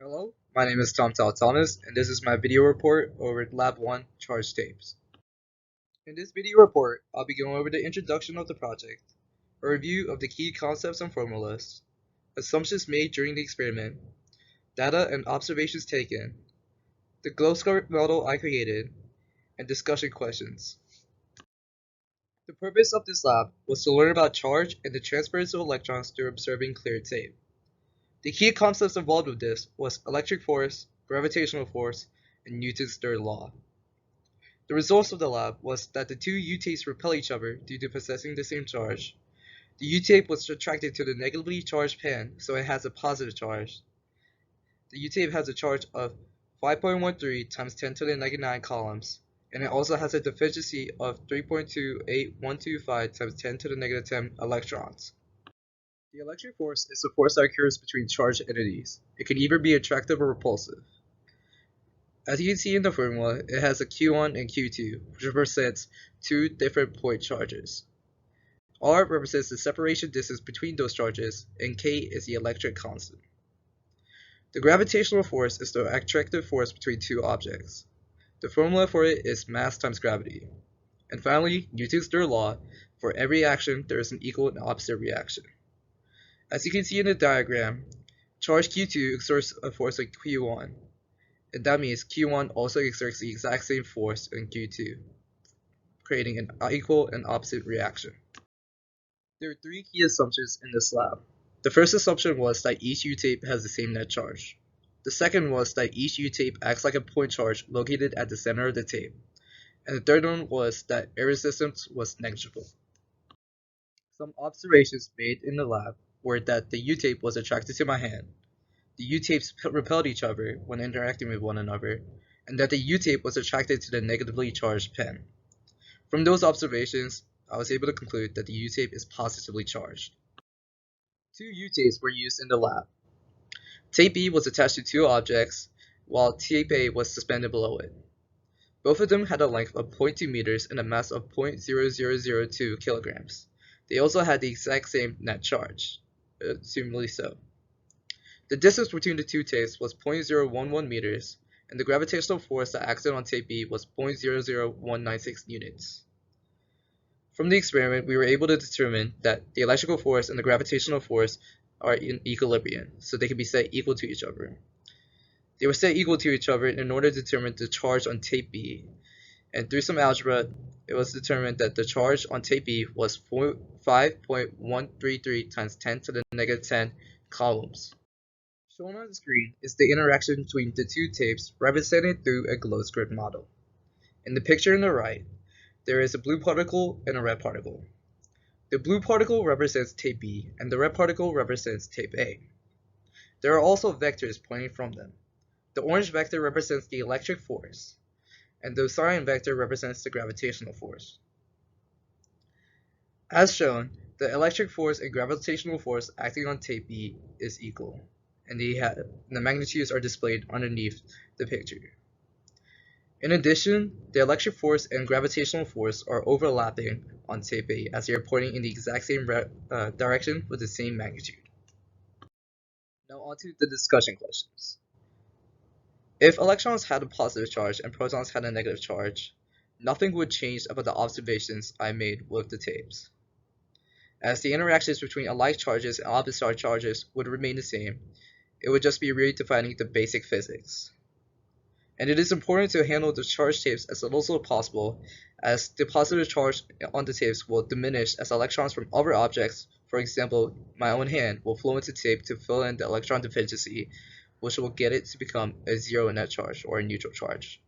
Hello, my name is Tom Thomas, and this is my video report over Lab 1 charge tapes. In this video report, I'll be going over the introduction of the project, a review of the key concepts and formulas, assumptions made during the experiment, data and observations taken, the glow scarf model I created, and discussion questions. The purpose of this lab was to learn about charge and the transference of electrons through observing clear tape. The key concepts involved with this was electric force, gravitational force, and Newton's third law. The results of the lab was that the two U-tapes repel each other due to possessing the same charge. The U-tape was attracted to the negatively charged pen, so it has a positive charge. The U-tape has a charge of 5.13 times 10 to the negative 9 coulombs, and it also has a deficiency of 3.28125 times 10 to the negative 10 electrons. The electric force is the force that occurs between charged entities. It can either be attractive or repulsive. As you can see in the formula, it has a Q1 and Q2, which represents two different point charges. R represents the separation distance between those charges, and K is the electric constant. The gravitational force is the attractive force between two objects. The formula for it is mass times gravity. And finally, Newton's third law: for every action, there is an equal and opposite reaction. As you can see in the diagram, charge Q2 exerts a force like Q1. And that means Q1 also exerts the exact same force in Q2, creating an equal and opposite reaction. There are three key assumptions in this lab. The first assumption was that each U-tape has the same net charge. The second was that each U-tape acts like a point charge located at the center of the tape. And the third one was that air resistance was negligible. Some observations made in the lab were that the U-tape was attracted to my hand. The U-tapes repelled each other when interacting with one another, and that the U-tape was attracted to the negatively charged pen. From those observations, I was able to conclude that the U-tape is positively charged. Two U-tapes were used in the lab. Tape B was attached to two objects, while tape A was suspended below it. Both of them had a length of 0.2 meters and a mass of 0.0002 kilograms. They also had the exact same net charge, assumably so. The distance between the two tapes was 0.011 meters, and the gravitational force that acted on tape B was 0.00196 newtons. From the experiment, we were able to determine that the electrical force and the gravitational force are in equilibrium, so they can be set equal to each other. They were set equal to each other in order to determine the charge on tape B, and through some algebra, it was determined that the charge on tape B was 5.133 times 10 to the negative 10 coulombs. Shown on the screen is the interaction between the two tapes represented through a glow script model. In the picture on the right, there is a blue particle and a red particle. The blue particle represents tape B, and the red particle represents tape A. There are also vectors pointing from them. The orange vector represents the electric force, and the cyan vector represents the gravitational force. As shown, the electric force and gravitational force acting on tape B is equal, and the magnitudes are displayed underneath the picture. In addition, the electric force and gravitational force are overlapping on tape A as they are pointing in the exact same direction with the same magnitude. Now on to the discussion questions. If electrons had a positive charge and protons had a negative charge, nothing would change about the observations I made with the tapes. As the interactions between alike charges and opposite charges would remain the same, it would just be redefining the basic physics. And it is important to handle the charged tapes as little as possible, as the positive charge on the tapes will diminish as electrons from other objects, for example my own hand, will flow into tape to fill in the electron deficiency, which will get it to become a zero net charge or a neutral charge.